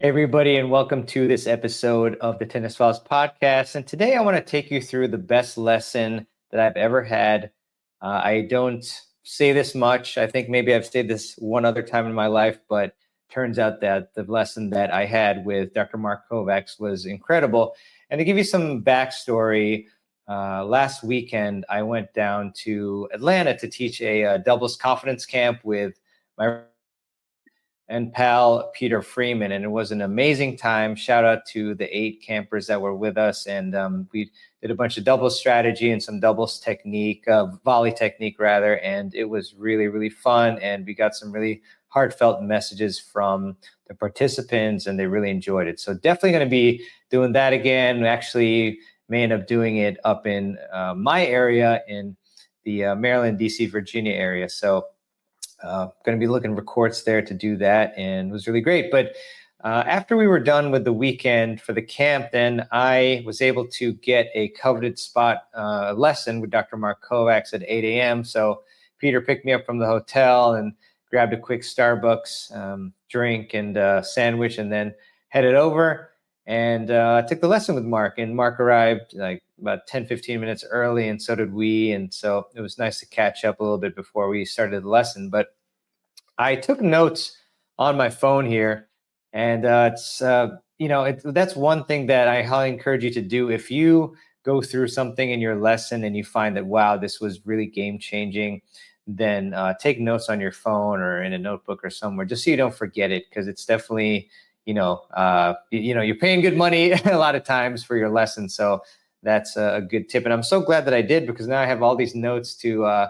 Everybody, and welcome to this episode of the Tennis Files podcast. And today I want to take you through the best lesson that I've ever had. I don't say this much. I think maybe I've said this one other time in my life, but turns out that the lesson that I had with Dr. Mark Kovacs was incredible. And to give you some backstory, last weekend I went down to Atlanta to teach a doubles confidence camp with my and pal Peter Freeman, and it was an amazing time. Shout out to the 8 campers that were with us, and we did a bunch of doubles strategy and some doubles technique, volley technique rather, and it was really, really fun, and we got some really heartfelt messages from the participants, and they really enjoyed it. So definitely going to be doing that again. We actually may end up doing it up in my area in the Maryland, DC, Virginia area. So going to be looking for courts there to do that, and it was really great. But after we were done with the weekend for the camp, then I was able to get a coveted spot lesson with Dr. Mark Kovacs at 8 a.m. So Peter picked me up from the hotel and grabbed a quick Starbucks drink and sandwich, and then headed over and took the lesson with Mark. And Mark arrived like about 10, 15 minutes early, and so did we. And so it was nice to catch up a little bit before we started the lesson. But I took notes on my phone here, and that's one thing that I highly encourage you to do. If you go through something in your lesson and you find that, wow, this was really game changing, then take notes on your phone or in a notebook or somewhere, just so you don't forget it, because it's definitely, you're paying good money a lot of times for your lesson. So that's a good tip. And I'm so glad that I did, because now I have all these notes to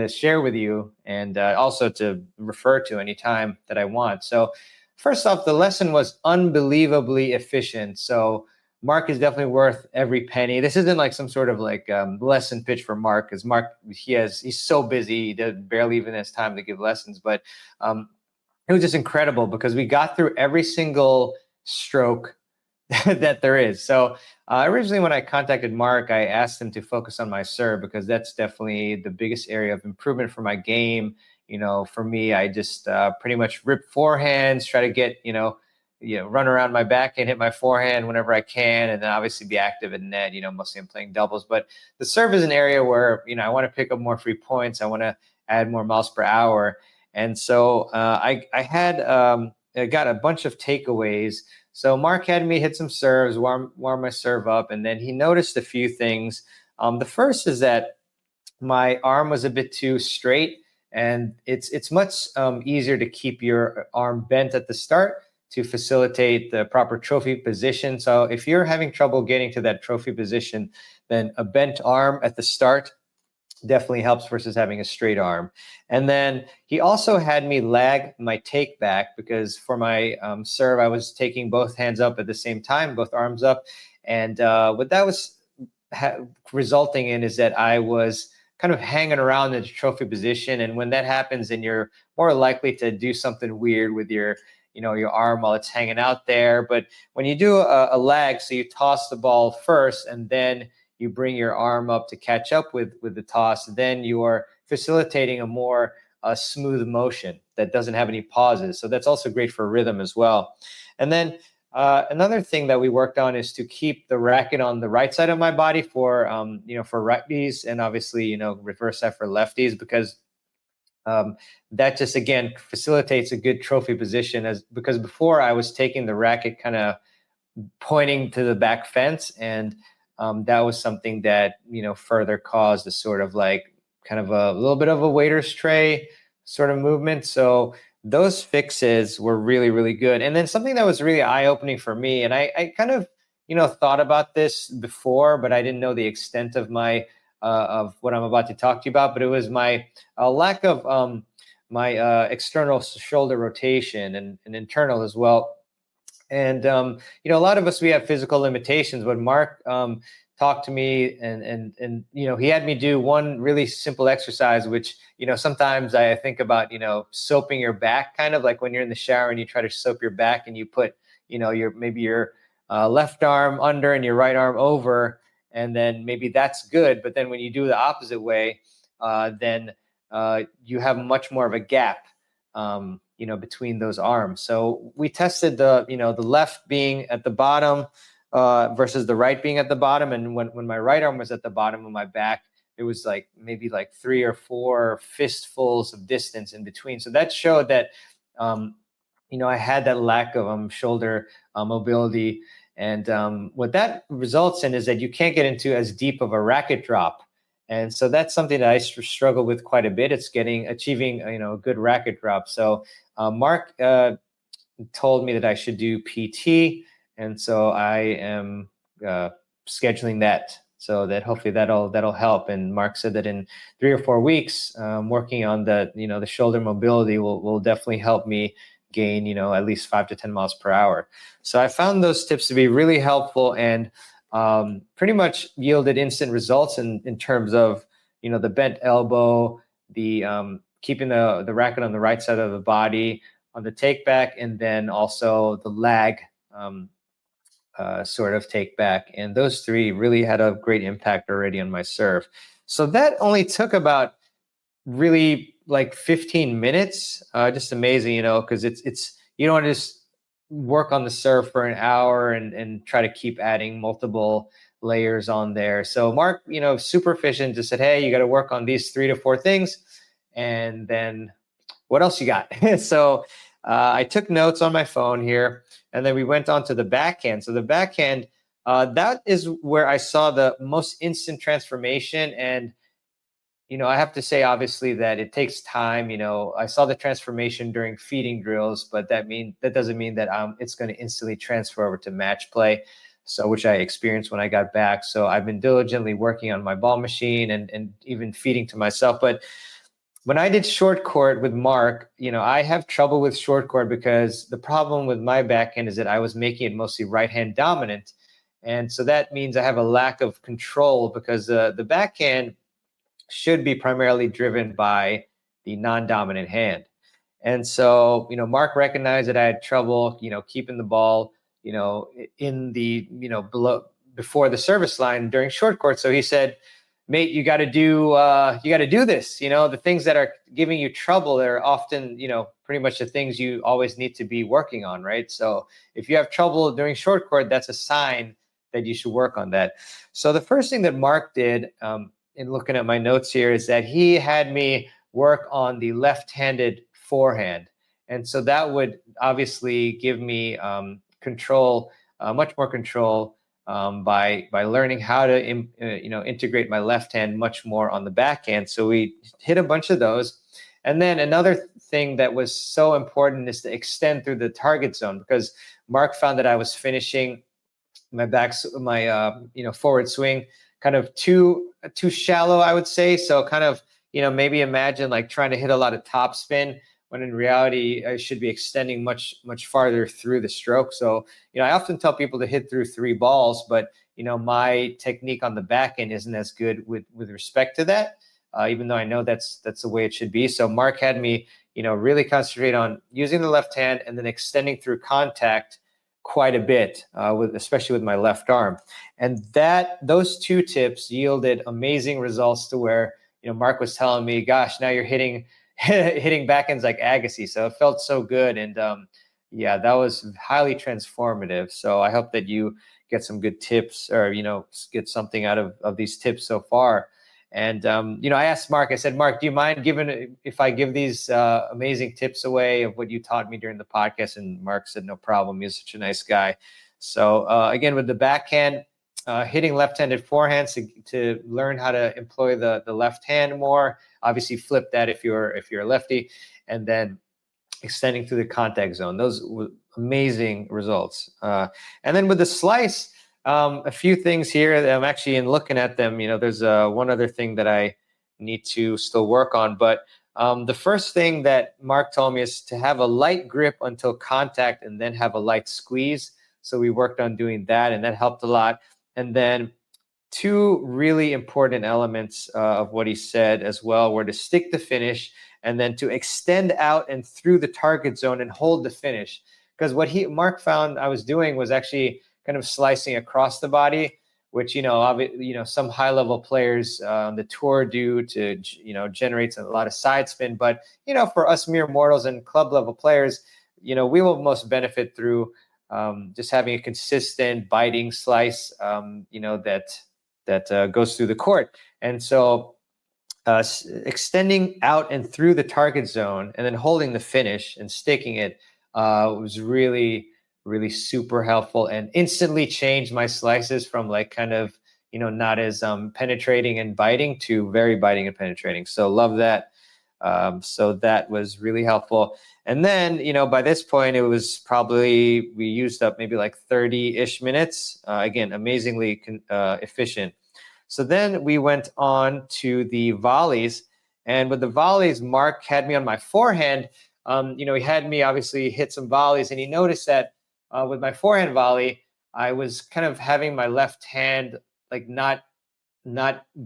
share with you, and also to refer to anytime that I want. So first off, the lesson was unbelievably efficient. So Mark is definitely worth every penny. This isn't like some sort of like lesson pitch for Mark, because Mark, he's so busy, he barely even has time to give lessons. But it was just incredible, because we got through every single stroke that there is. So originally when I contacted Mark, I asked him to focus on my serve, because that's definitely the biggest area of improvement for my game. For me, I just pretty much rip forehands, try to get, run around my backhand, hit my forehand whenever I can, and then obviously be active in net. Mostly I'm playing doubles, but the serve is an area where, I want to pick up more free points. I want to add more miles per hour. And so I got a bunch of takeaways. So Mark had me hit some serves, warm my serve up, and then he noticed a few things. The first is that my arm was a bit too straight, and it's much easier to keep your arm bent at the start to facilitate the proper trophy position. So if you're having trouble getting to that trophy position, then a bent arm at the start definitely helps versus having a straight arm. And then he also had me lag my take back, because for my serve, I was taking both hands up at the same time, both arms up. And what that was resulting in is that I was kind of hanging around in the trophy position. And when that happens, then you're more likely to do something weird with your arm while it's hanging out there. But when you do a lag, so you toss the ball first, and then you bring your arm up to catch up with the toss, then you are facilitating a more smooth motion that doesn't have any pauses. So that's also great for rhythm as well. And then another thing that we worked on is to keep the racket on the right side of my body for righties, and obviously, reverse that for lefties, because that just, again, facilitates a good trophy position, because before I was taking the racket kind of pointing to the back fence, and that was something that, further caused a sort of like kind of a little bit of a waiter's tray sort of movement. So those fixes were really, really good. And then something that was really eye-opening for me, and I kind of, thought about this before, but I didn't know the extent of of what I'm about to talk to you about, but it was my lack of my external shoulder rotation and internal as well. And, a lot of us, we have physical limitations. But Mark talked to me, and he had me do one really simple exercise, which, sometimes I think about, soaping your back, kind of like when you're in the shower and you try to soap your back, and you put, your left arm under and your right arm over, and then maybe that's good. But then when you do the opposite way, then you have much more of a gap between those arms. So we tested the left being at the bottom versus the right being at the bottom. And when my right arm was at the bottom of my back, it was maybe 3 or 4 fistfuls of distance in between. So that showed that, I had that lack of shoulder mobility. And what that results in is that you can't get into as deep of a racket drop. And so that's something that I struggle with quite a bit. It's achieving, a good racket drop. So Mark told me that I should do PT. And so I am scheduling that, so that hopefully that'll help. And Mark said that in 3 or 4 weeks, working on the shoulder mobility will definitely help me gain, at least 5 to 10 miles per hour. So I found those tips to be really helpful and pretty much yielded instant results in terms of, the bent elbow, the keeping the racket on the right side of the body on the take back, and then also the lag sort of take back. And those 3 really had a great impact already on my serve. So that only took about really 15 minutes. Just amazing, because it's you don't want to just work on the serve for an hour and try to keep adding multiple layers on there. So Mark, super efficient, just said, hey, you got to work on these 3 to 4 things. And then what else you got? So I took notes on my phone here, and then we went on to the backhand. So the backhand, that is where I saw the most instant transformation. And I have to say, obviously, that it takes time. I saw the transformation during feeding drills, but that doesn't mean that it's going to instantly transfer over to match play. So, which I experienced when I got back. So I've been diligently working on my ball machine and even feeding to myself. But when I did short court with Mark, I have trouble with short court because the problem with my backhand is that I was making it mostly right hand dominant. And so that means I have a lack of control because the backhand should be primarily driven by the non-dominant hand. And so, Mark recognized that I had trouble, keeping the ball, in the, before the service line during short court. So he said, mate, you got to do this. The things that are giving you trouble are often, pretty much the things you always need to be working on, right? So if you have trouble during short court, that's a sign that you should work on that. So the first thing that Mark did, in looking at my notes here, is that he had me work on the left-handed forehand. And so that would obviously give me control, much more control by learning how to integrate my left hand much more on the backhand. So we hit a bunch of those. And then another thing that was so important is to extend through the target zone, because Mark found that I was finishing my forward swing kind of too shallow, I would say. So kind of, maybe imagine trying to hit a lot of top spin when in reality I should be extending much, much farther through the stroke. So, I often tell people to hit through 3 balls, but, my technique on the back end isn't as good with respect to that, even though I know that's the way it should be. So Mark had me, really concentrate on using the left hand and then extending through contact quite a bit, especially with my left arm. And those 2 tips yielded amazing results to where, Mark was telling me, gosh, now you're hitting backhands like Agassi. So it felt so good. And that was highly transformative. So I hope that you get some good tips or, get something out of these tips so far. And, I asked Mark, I said, Mark, do you mind if I give these amazing tips away of what you taught me during the podcast? And Mark said, no problem. He's such a nice guy. So again, with the backhand, hitting left-handed forehands to learn how to employ the left hand more. Obviously flip that if you're a lefty, and then extending through the contact zone. Those were amazing results. And then with the slice, a few things here that I'm actually in looking at them, there's one other thing that I need to still work on. But the first thing that Mark told me is to have a light grip until contact and then have a light squeeze. So we worked on doing that, and that helped a lot. And then 2 really important elements of what he said as well were to stick the finish and then to extend out and through the target zone and hold the finish. Because what Mark found I was doing was actually kind of slicing across the body, which, some high level players on the tour do to, generate a lot of side spin. But, for us mere mortals and club level players, we will most benefit through just having a consistent biting slice, that goes through the court. And so extending out and through the target zone and then holding the finish and sticking it was really, really super helpful, and instantly changed my slices from like kind of, not as penetrating and biting to very biting and penetrating. So love that. So that was really helpful. And then, by this point, it was probably, we used up maybe like 30-ish minutes. Again, amazingly efficient. So then we went on to the volleys. And with the volleys, Mark had me on my forehand. He had me obviously hit some volleys, and he noticed that with my forehand volley, I was kind of having my left hand like not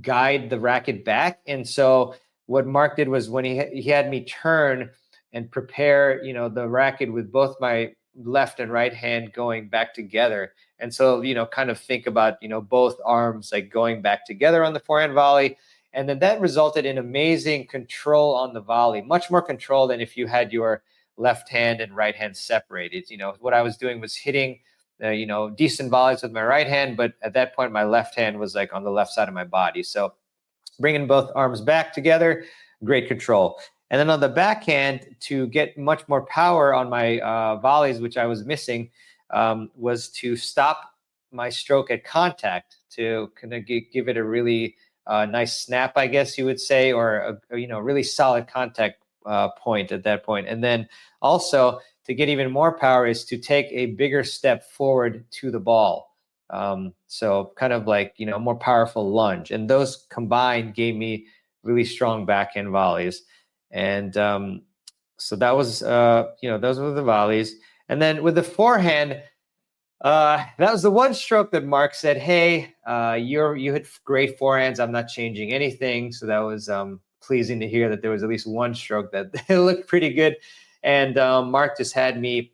guide the racket back. And so what Mark did was when he had me turn and prepare, the racket with both my left and right hand going back together. And so, kind of think about, both arms like going back together on the forehand volley. And then that resulted in amazing control on the volley, much more control than if you had your left hand and right hand separated. What I was doing was hitting, decent volleys with my right hand, but at that point, my left hand was like on the left side of my body. So bringing both arms back together, great control. And then on the backhand, to get much more power on my volleys, which I was missing, was to stop my stroke at contact to kind of give it a really nice snap, I guess you would say, or a really solid contact point at that point. And then also to get even more power is to take a bigger step forward to the ball. So kind of like, a more powerful lunge. And those combined gave me really strong backhand volleys. And so that was, those were the volleys. And then with the forehand, that was the one stroke that Mark said, hey, you hit great forehands. I'm not changing anything. So that was pleasing to hear that there was at least one stroke that looked pretty good. And Mark just had me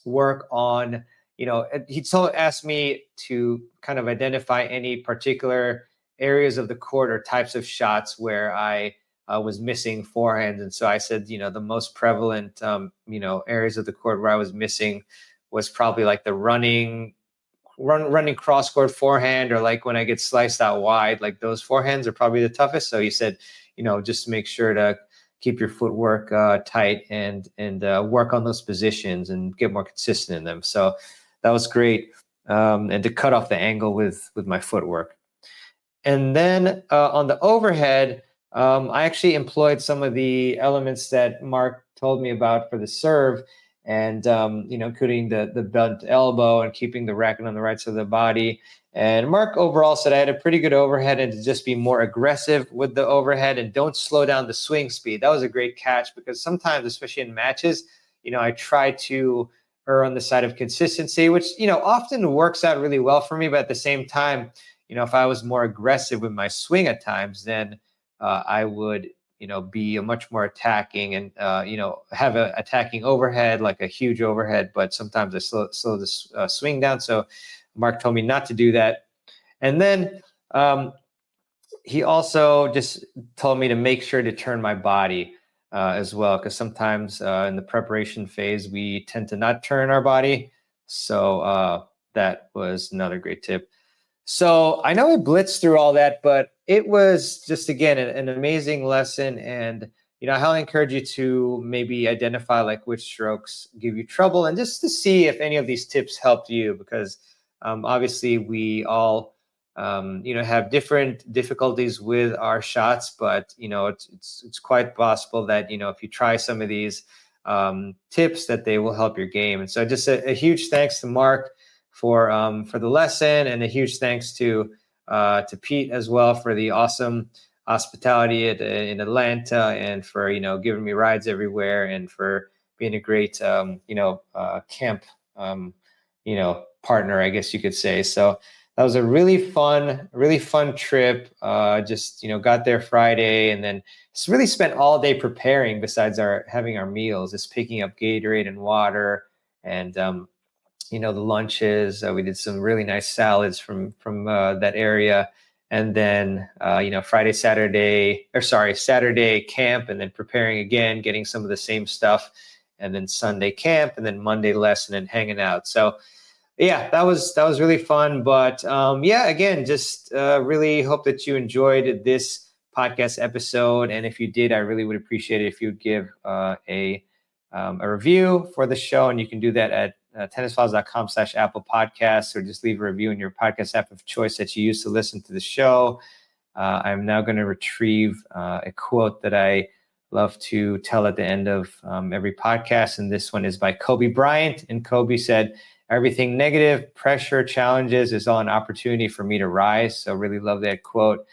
work on, he asked me to kind of identify any particular areas of the court or types of shots where I was missing forehands. And so I said, the most prevalent, areas of the court where I was missing was probably like the running cross court forehand, or like when I get sliced out wide, like those forehands are probably the toughest. So he said, just make sure to keep your footwork tight and work on those positions and get more consistent in them. So that was great. And to cut off the angle with my footwork. And then on the overhead, I actually employed some of the elements that Mark told me about for the serve, and including the bent elbow and keeping the racket on the right side of the body. And Mark overall said I had a pretty good overhead, and to just be more aggressive with the overhead and don't slow down the swing speed. That was a great catch, because sometimes, especially in matches, I try to err on the side of consistency, which, often works out really well for me. But at the same time, if I was more aggressive with my swing at times, then I would, be a much more attacking and, have a attacking overhead, like a huge overhead. But sometimes I slow the swing down. So Mark told me not to do that. And then he also just told me to make sure to turn my body as well, because sometimes in the preparation phase, we tend to not turn our body. So that was another great tip. So I know I blitzed through all that, but it was just, again, an amazing lesson. And, I highly encourage you to maybe identify like which strokes give you trouble, and just to see if any of these tips helped you, because obviously we all, have different difficulties with our shots, but, it's quite possible that, if you try some of these tips, that they will help your game. And so just a huge thanks to Mark for the lesson, and a huge thanks to Pete as well for the awesome hospitality in Atlanta, and for giving me rides everywhere, and for being a great camp partner, I guess you could say. So that was a really fun trip. Just got there Friday, and then just really spent all day preparing. Besides having our meals, just picking up Gatorade and water, and the lunches. We did some really nice salads from that area. And then, Saturday camp, and then preparing again, getting some of the same stuff, and then Sunday camp, and then Monday lesson and hanging out. So yeah, that was really fun. But again, just really hope that you enjoyed this podcast episode. And if you did, I really would appreciate it if you'd give a review for the show. And you can do that at tennisfiles.com/Apple Podcasts, or just leave a review in your podcast app of choice that you use to listen to the show. I'm now going to retrieve a quote that I love to tell at the end of every podcast. And this one is by Kobe Bryant. And Kobe said, "Everything negative, pressure, challenges is all an opportunity for me to rise." So really love that quote.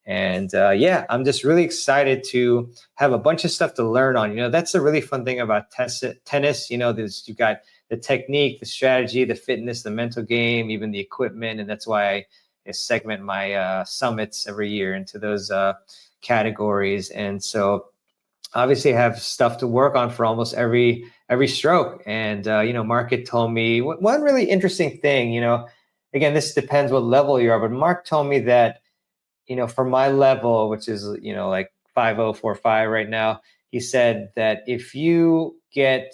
And I'm just really excited to have a bunch of stuff to learn on. That's a really fun thing about tennis. You've got the technique, the strategy, the fitness, the mental game, even the equipment. And that's why I segment my summits every year into those categories. And so obviously I have stuff to work on for almost every stroke. And, Mark had told me one really interesting thing, again, this depends what level you are, but Mark told me that, for my level, which is, like 5.045 right now, he said that if you get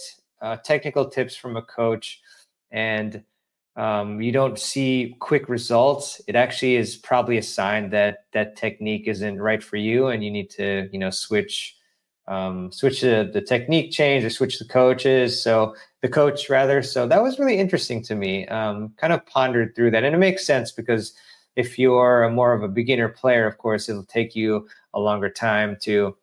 technical tips from a coach and you don't see quick results, it actually is probably a sign that that technique isn't right for you, and you need to, switch the technique change, or switch the coaches. So the coach rather. So that was really interesting to me. Kind of pondered through that, and it makes sense because if you're more of a beginner player, of course, it'll take you a longer time to,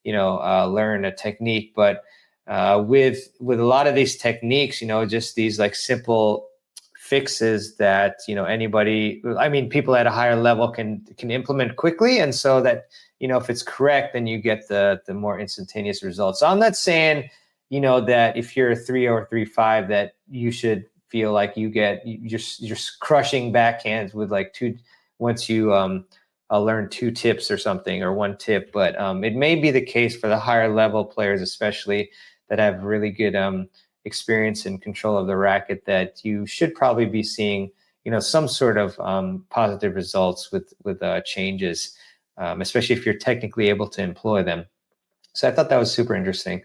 learn a technique. But with a lot of these techniques, just these like simple fixes that people at a higher level can implement quickly, and so that if it's correct, then you get the more instantaneous results. So I'm not saying that if you're a 3 or 3.5 that you should feel like you're crushing backhands with like two once you learn 2 tips or something, or 1 tip. But it may be the case for the higher level players, especially that have really good experience and control of the racket, that you should probably be seeing some sort of positive results with changes, especially if you're technically able to employ them. So I thought that was super interesting.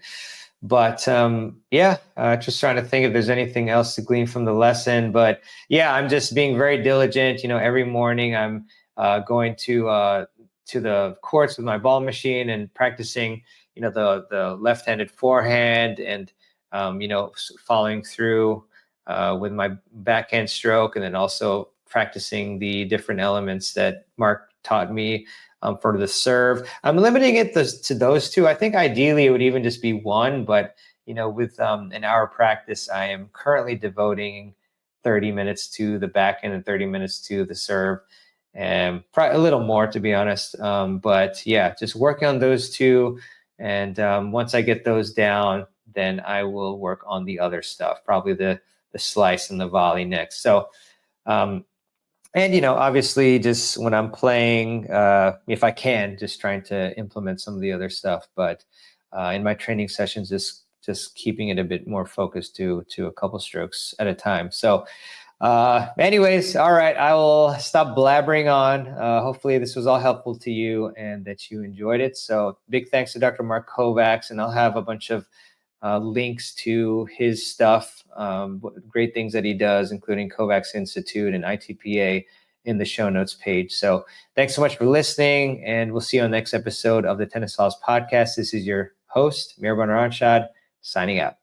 But just trying to think if there's anything else to glean from the lesson. But yeah, I'm just being very diligent. Every morning I'm going to the courts with my ball machine and practicing, the left-handed forehand, and following through with my backhand stroke, and then also practicing the different elements that Mark taught me for the serve. I'm limiting it to those 2. I think ideally it would even just be 1, but with an hour practice, I am currently devoting 30 minutes to the backhand and 30 minutes to the serve, and probably a little more, to be honest. But yeah, just working on those 2, and once I get those down, then I will work on the other stuff, probably the slice and the volley next. So and obviously, just when I'm playing, if I can, just trying to implement some of the other stuff. But in my training sessions, just keeping it a bit more focused to a couple strokes at a time. So anyways, all right, I will stop blabbering on. Hopefully this was all helpful to you and that you enjoyed it. So big thanks to Dr. Mark Kovacs, and I'll have a bunch of links to his stuff, great things that he does, including Kovacs Institute and iTPA, in the show notes page. So thanks so much for listening, and we'll see you on the next episode of the Tennis Files podcast. This is your host, Mirban Ranshad, signing out.